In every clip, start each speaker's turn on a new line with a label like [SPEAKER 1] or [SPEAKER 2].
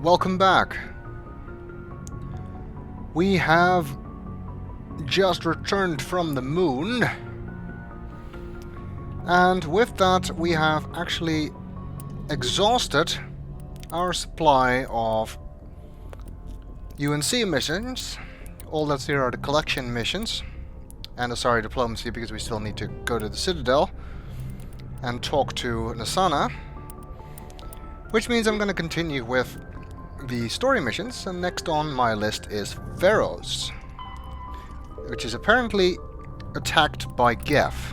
[SPEAKER 1] welcome back. We have just returned from the moon, and with that we have actually exhausted our supply of UNC missions. All that's here are the collection missions, and diplomacy, because we still need to go to the Citadel and talk to Nasana. Which means I'm going to continue with the story missions, and next on my list is Feros, which is apparently attacked by geth,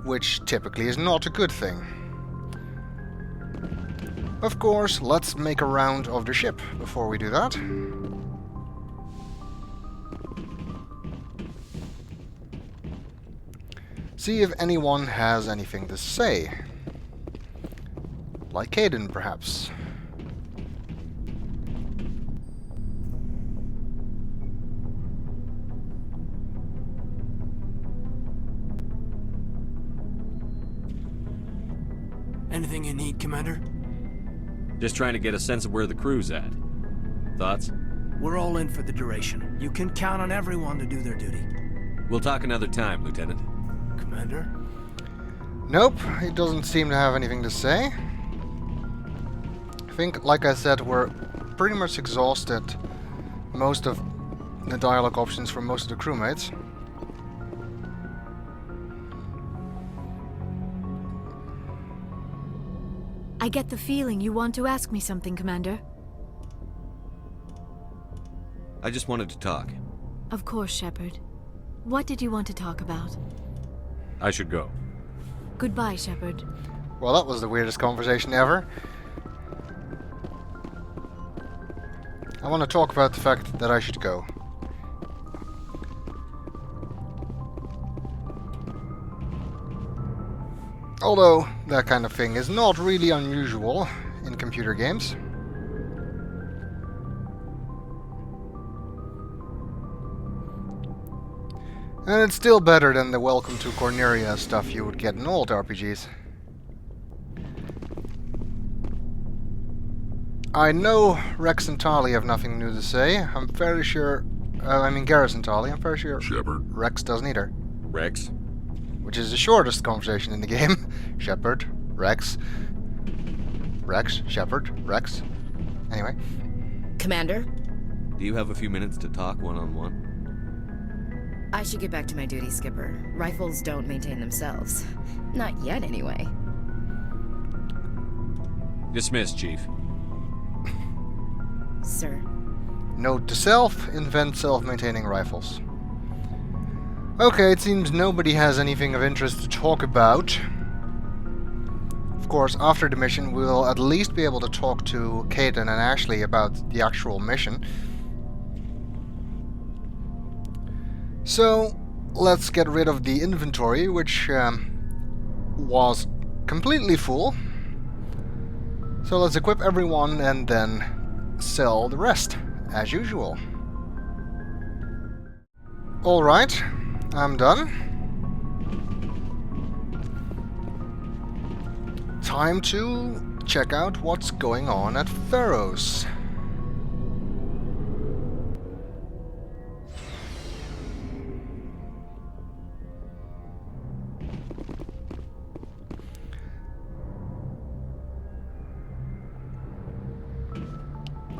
[SPEAKER 1] which typically is not a good thing. Of course, let's make a round of the ship before we do that. See if anyone has anything to say. Like Caden, perhaps.
[SPEAKER 2] Anything you need, Commander?
[SPEAKER 3] Just trying to get a sense of where the crew's at. Thoughts?
[SPEAKER 2] We're all in for the duration. You can count on everyone to do their duty.
[SPEAKER 3] We'll talk another time, Lieutenant.
[SPEAKER 2] Commander?
[SPEAKER 1] Nope, he doesn't seem to have anything to say. I think, like I said, we're pretty much exhausted most of the dialogue options for most of the crewmates.
[SPEAKER 4] I get the feeling you want to ask me something, Commander.
[SPEAKER 3] I just wanted to talk.
[SPEAKER 4] Of course, Shepard. What did you want to talk about?
[SPEAKER 3] I should go.
[SPEAKER 4] Goodbye, Shepard.
[SPEAKER 1] Well, that was the weirdest conversation ever. I want to talk about the fact that I should go. Although, that kind of thing is not really unusual in computer games. And it's still better than the Welcome to Corneria stuff you would get in old RPGs. I know Rex and Tali have nothing new to say. I'm fairly sure... Garrus and Tali. I'm fairly sure
[SPEAKER 5] Shepard.
[SPEAKER 1] Rex doesn't either.
[SPEAKER 3] Rex?
[SPEAKER 1] Which is the shortest conversation in the game. Shepard, Rex, Shepard, Rex. Anyway.
[SPEAKER 6] Commander?
[SPEAKER 3] Do you have a few minutes to talk one-on-one?
[SPEAKER 6] I should get back to my duty, Skipper. Rifles don't maintain themselves. Not yet, anyway.
[SPEAKER 3] Dismissed, Chief.
[SPEAKER 6] Sir.
[SPEAKER 1] Note to self, invent self-maintaining rifles. Okay, it seems nobody has anything of interest to talk about. Of course, after the mission, we'll at least be able to talk to Caden and Ashley about the actual mission. So, let's get rid of the inventory, which was completely full. So let's equip everyone and then sell the rest, as usual. Alright, I'm done. Time to check out what's going on at Feros.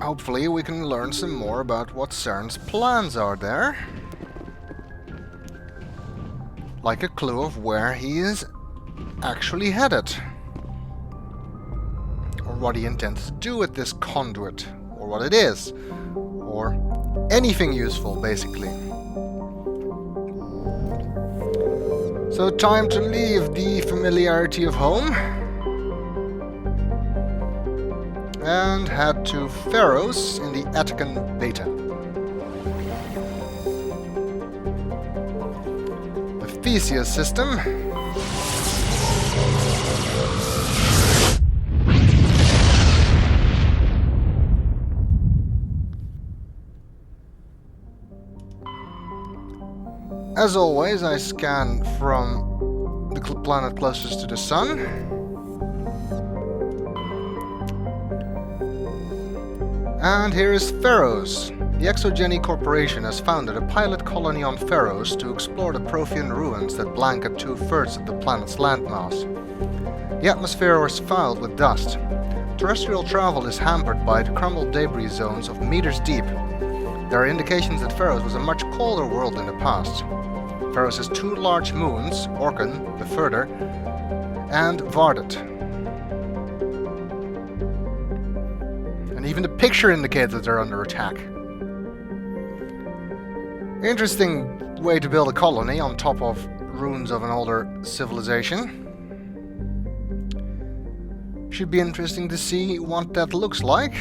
[SPEAKER 1] Hopefully we can learn some more about what CERN's plans are there. Like a clue of where he is actually headed. Or what he intends to do with this conduit. Or what it is. Or anything useful, basically. So time to leave the familiarity of home. And head to Feros in the Attican Beta. The Theseus system. As always, I scan from the planet closest to the sun. And here is Feros. The Exogeny Corporation has founded a pilot colony on Feros to explore the Prothean ruins that blanket 2/3 of the planet's landmass. The atmosphere is fouled with dust. Terrestrial travel is hampered by the crumbled debris zones of meters deep. There are indications that Feros was a much colder world in the past. Feros has 2 large moons, Orkan, the further, and Vardet. And even the picture indicates that they're under attack. Interesting way to build a colony on top of ruins of an older civilization. Should be interesting to see what that looks like.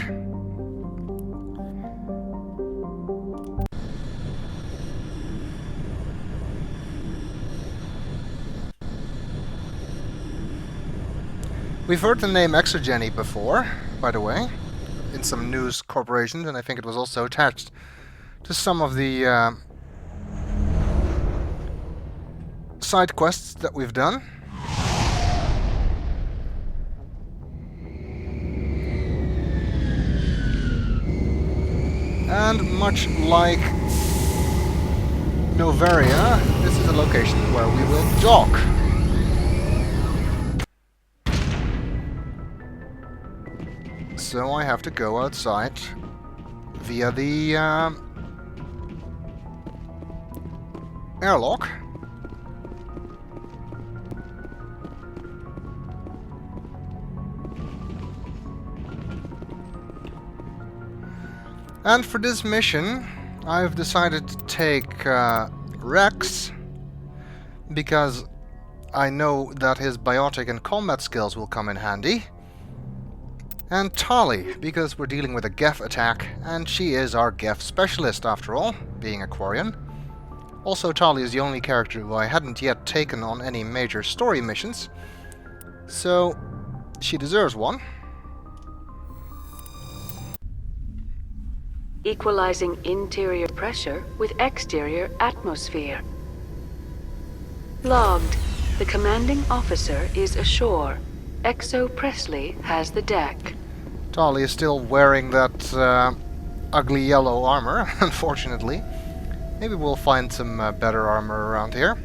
[SPEAKER 1] We've heard the name Exogeny before, by the way, in some news corporations, and I think it was also attached to some of the side quests that we've done. And much like Novaria, this is a location where we will dock. So I have to go outside via the airlock. And for this mission, I've decided to take Rex, because I know that his biotic and combat skills will come in handy. And Tali, because we're dealing with a geth attack, and she is our geth specialist after all, being a Quarian. Also, Tali is the only character who I hadn't yet taken on any major story missions, so she deserves one.
[SPEAKER 5] Equalizing interior pressure with exterior atmosphere. Logged. The commanding officer is ashore. Exo Presley has the deck.
[SPEAKER 1] Tali is still wearing that ugly yellow armor, unfortunately. Maybe we'll find some better armor around here.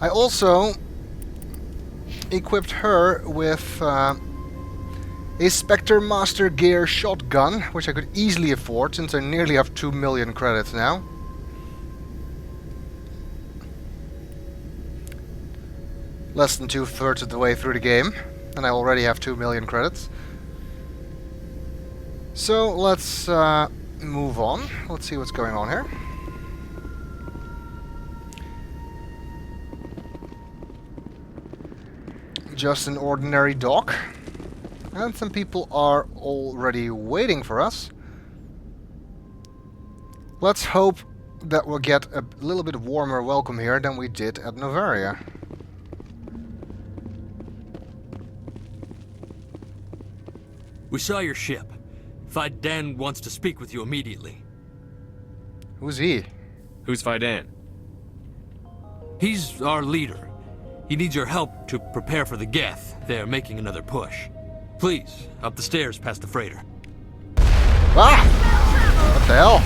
[SPEAKER 1] I also equipped her with a Spectre Master Gear shotgun, which I could easily afford since I nearly have 2 million credits now. Less than 2/3 of the way through the game, and I already have 2 million credits. So let's move on. Let's see what's going on here. Just an ordinary dock. And some people are already waiting for us. Let's hope that we'll get a little bit warmer welcome here than we did at Novaria.
[SPEAKER 7] We saw your ship. Faidan wants to speak with you immediately.
[SPEAKER 1] Who's he?
[SPEAKER 3] Who's Faidan?
[SPEAKER 7] He's our leader. He needs your help to prepare for the geth. They're making another push. Please, up the stairs past the freighter.
[SPEAKER 1] Ah! What the hell?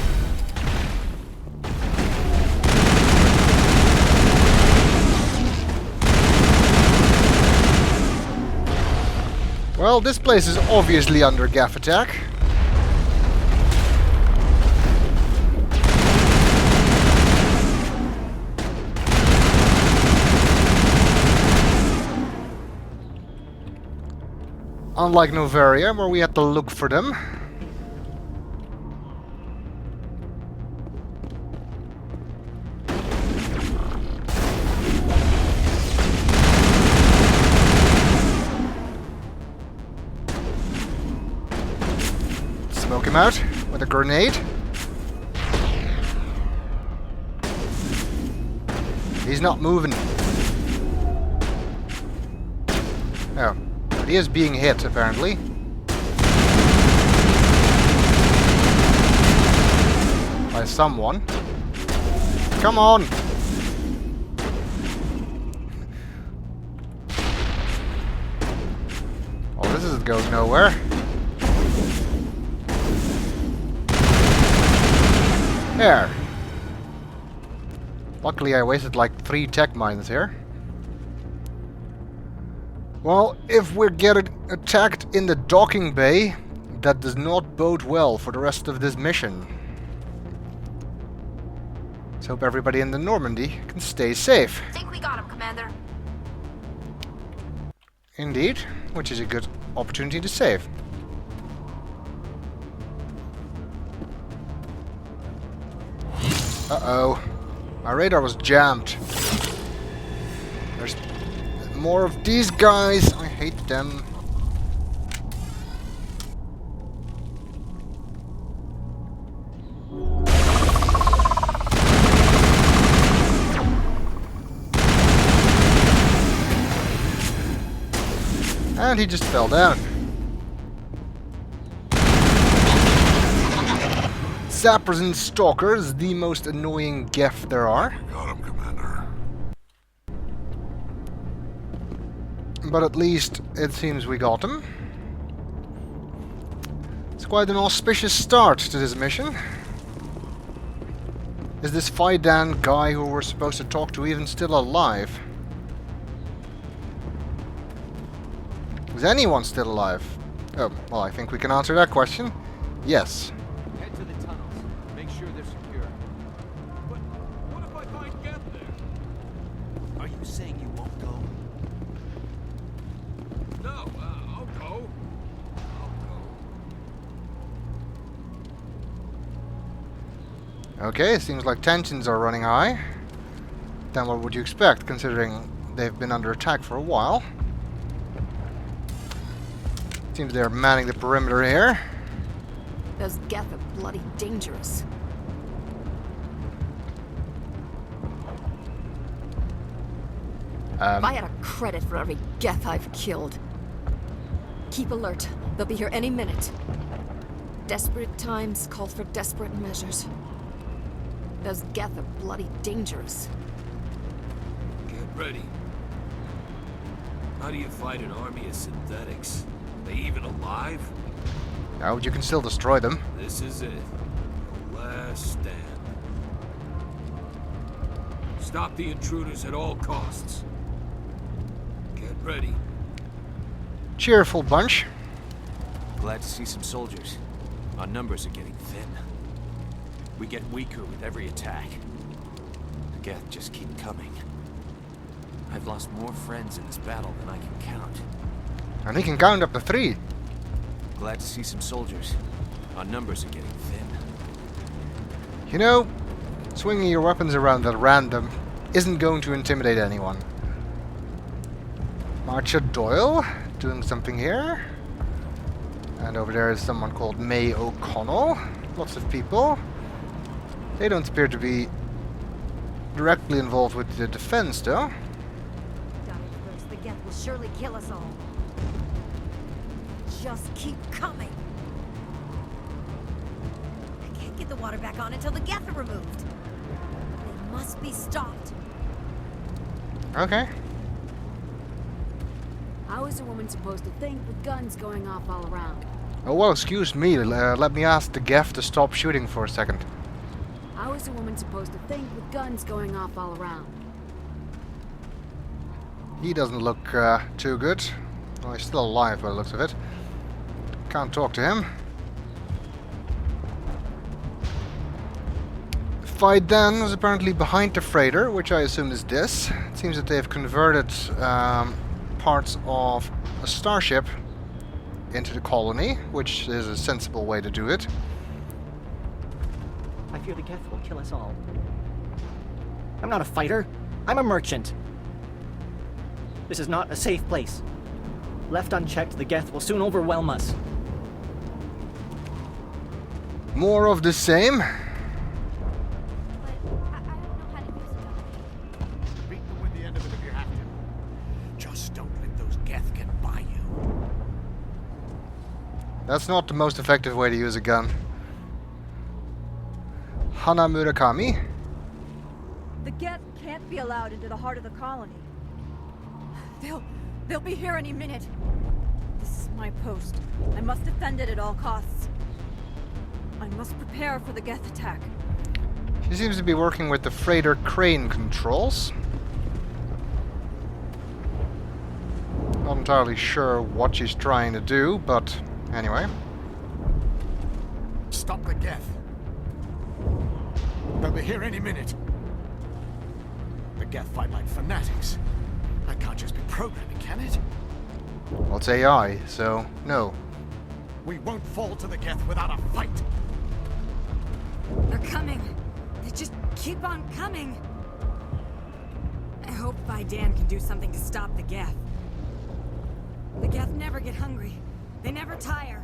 [SPEAKER 1] Well, this place is obviously under geth attack. Unlike Novaria, where we had to look for them. Smoke him out with a grenade. He's not moving. Oh. But he is being hit, apparently. By someone. Come on! Oh, this is going nowhere. There. Luckily I wasted like 3 tech mines here. Well, if we're getting attacked in the docking bay, that does not bode well for the rest of this mission. Let's hope everybody in the Normandy can stay safe.
[SPEAKER 8] Think we got him, Commander.
[SPEAKER 1] Indeed, which is a good opportunity to save. Uh-oh. My radar was jammed. There's more of these guys. I hate them. And he just fell down. Zappers and stalkers, the most annoying geth there are.
[SPEAKER 9] Got him, Commander.
[SPEAKER 1] But at least it seems we got him. It's quite an auspicious start to this mission. Is this Faidan guy who we're supposed to talk to even still alive? Is anyone still alive? Oh, well, I think we can answer that question. Yes.
[SPEAKER 2] Head to the tunnels. Make sure they're secure.
[SPEAKER 7] But what if I find Geth there?
[SPEAKER 2] Are you saying you won't go?
[SPEAKER 7] No, I'll go.
[SPEAKER 1] Okay, seems like tensions are running high. Then what would you expect, considering they've been under attack for a while? Seems they're manning the perimeter here.
[SPEAKER 6] Those geth are bloody dangerous. If I had a credit for every geth I've killed. Keep alert. They'll be here any minute. Desperate times call for desperate measures. Those geth are bloody dangerous.
[SPEAKER 10] Get ready. How do you fight an army of synthetics? They even alive?
[SPEAKER 1] No, you can still destroy them.
[SPEAKER 10] This is it. The last stand. Stop the intruders at all costs. Get ready.
[SPEAKER 1] Cheerful bunch.
[SPEAKER 2] Glad to see some soldiers. Our numbers are getting thin. We get weaker with every attack. The geth just keep coming. I've lost more friends in this battle than I can count.
[SPEAKER 1] And he can count up to 3.
[SPEAKER 2] Glad to see some soldiers. Our numbers are getting thin.
[SPEAKER 1] You know, swinging your weapons around at random isn't going to intimidate anyone. Marcia Doyle doing something here. And over there is someone called May O'Connell. Lots of people. They don't appear to be directly involved with the defense, though.
[SPEAKER 8] The geth will surely kill us all. Just keep coming. I can't get the water back on until the geth are removed. They must be stopped.
[SPEAKER 1] Okay.
[SPEAKER 4] How is a woman supposed to think with guns going off all around?
[SPEAKER 1] Oh, well, excuse me. Let me ask the geth to stop shooting for a second.
[SPEAKER 4] How is a woman supposed to think with guns going off all around?
[SPEAKER 1] He doesn't look too good. Well, he's still alive by the looks of it. Can't talk to him. Faidan was apparently behind the freighter, which I assume is this. It seems that they've converted parts of a starship into the colony, which is a sensible way to do it.
[SPEAKER 11] I fear the geth will kill us all. I'm not a fighter. I'm a merchant. This is not a safe place. Left unchecked, the geth will soon overwhelm us.
[SPEAKER 1] More of the same.
[SPEAKER 8] But I don't know how to use it.
[SPEAKER 9] Beat them with the end of it if you have to. Just don't let those geth get by you.
[SPEAKER 1] That's not the most effective way to use a gun. Hana Murakami.
[SPEAKER 8] The geth can't be allowed into the heart of the colony. They'll be here any minute. This is my post. I must defend it at all costs. I must prepare for the geth attack.
[SPEAKER 1] She seems to be working with the freighter crane controls. Not entirely sure what she's trying to do, but anyway.
[SPEAKER 9] Stop the geth. They'll be here any minute. The geth fight like fanatics. That can't just be programming, can it?
[SPEAKER 1] Well, it's AI, so no.
[SPEAKER 9] We won't fall to the geth without a fight.
[SPEAKER 8] They're coming. They just keep on coming. I hope Vidan can do something to stop the geth. The geth never get hungry. They never tire.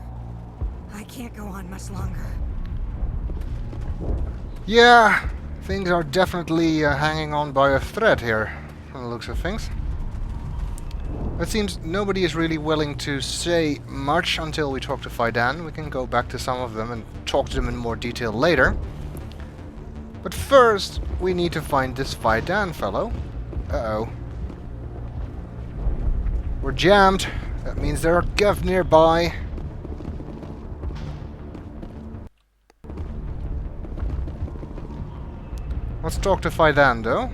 [SPEAKER 8] I can't go on much longer.
[SPEAKER 1] Yeah, things are definitely hanging on by a thread here, from the looks of things. It seems nobody is really willing to say much until we talk to Vidan. We can go back to some of them and talk to them in more detail later. But first, we need to find this Vidan fellow. Uh-oh. We're jammed. That means there are geth nearby. Let's talk to Vidan, though.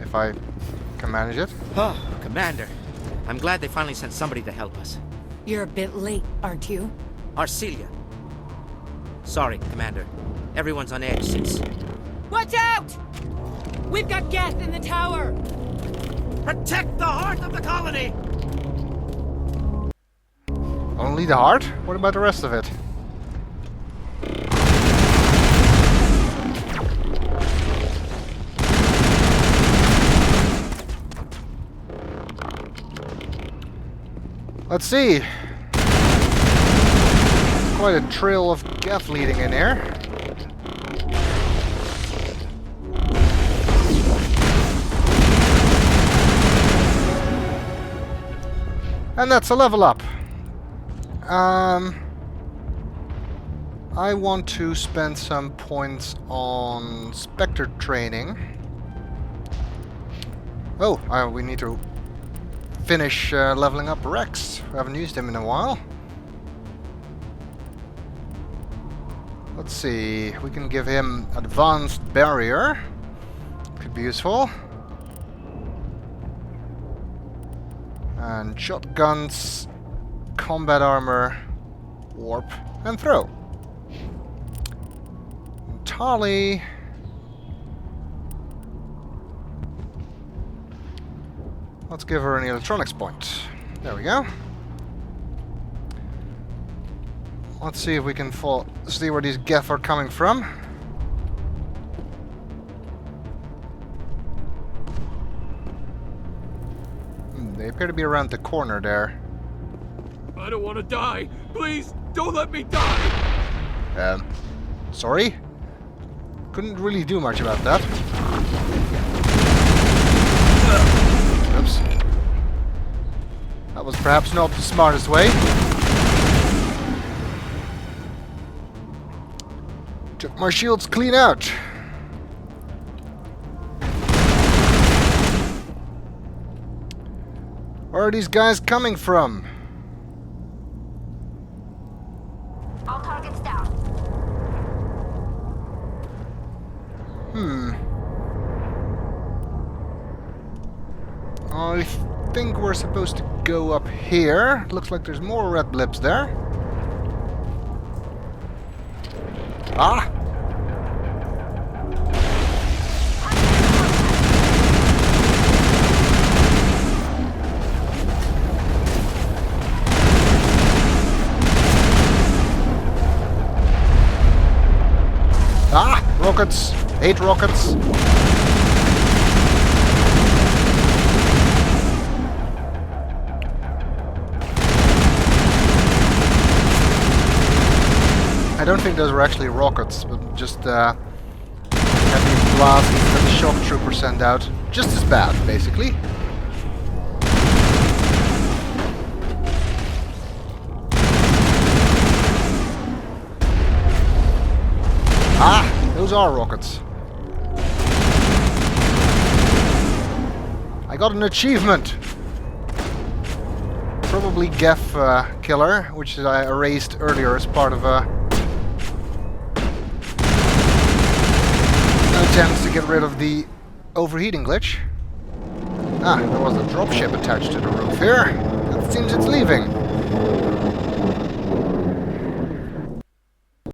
[SPEAKER 1] If I can manage it.
[SPEAKER 12] Oh, Commander. I'm glad they finally sent somebody to help us.
[SPEAKER 8] You're a bit late, aren't you?
[SPEAKER 12] Arcelia. Sorry, Commander. Everyone's on edge since...
[SPEAKER 8] Watch out! We've got geth in the tower!
[SPEAKER 12] Protect the heart of the colony!
[SPEAKER 1] Only the heart? What about the rest of it? Let's see. Quite a trail of geth leading in here. And that's a level up. I want to spend some points on Spectre training. Oh, we need to finish leveling up Rex. We haven't used him in a while. Let's see, we can give him Advanced Barrier. Could be useful. And shotguns, combat armor, warp, and throw. And Tali. Let's give her an electronics point. There we go. Let's see if we can see where these geth are coming from. They appear to be around the corner there.
[SPEAKER 10] I don't want to die. Please, don't let me die.
[SPEAKER 1] Sorry? Couldn't really do much about that. Oops. That was perhaps not the smartest way. Took my shields clean out. Where are these guys coming from?
[SPEAKER 8] All targets down.
[SPEAKER 1] I think we're supposed to go up here. Looks like there's more red blips there. Ah! Ah! Rockets! 8 rockets! I don't think those were actually rockets, but just heavy blasts that the shock troopers send out. Just as bad, basically. Ah! Those are rockets. I got an achievement! Probably geth killer, which I erased earlier as part of a chance to get rid of the overheating glitch. Ah, there was a dropship attached to the roof here. It seems it's leaving.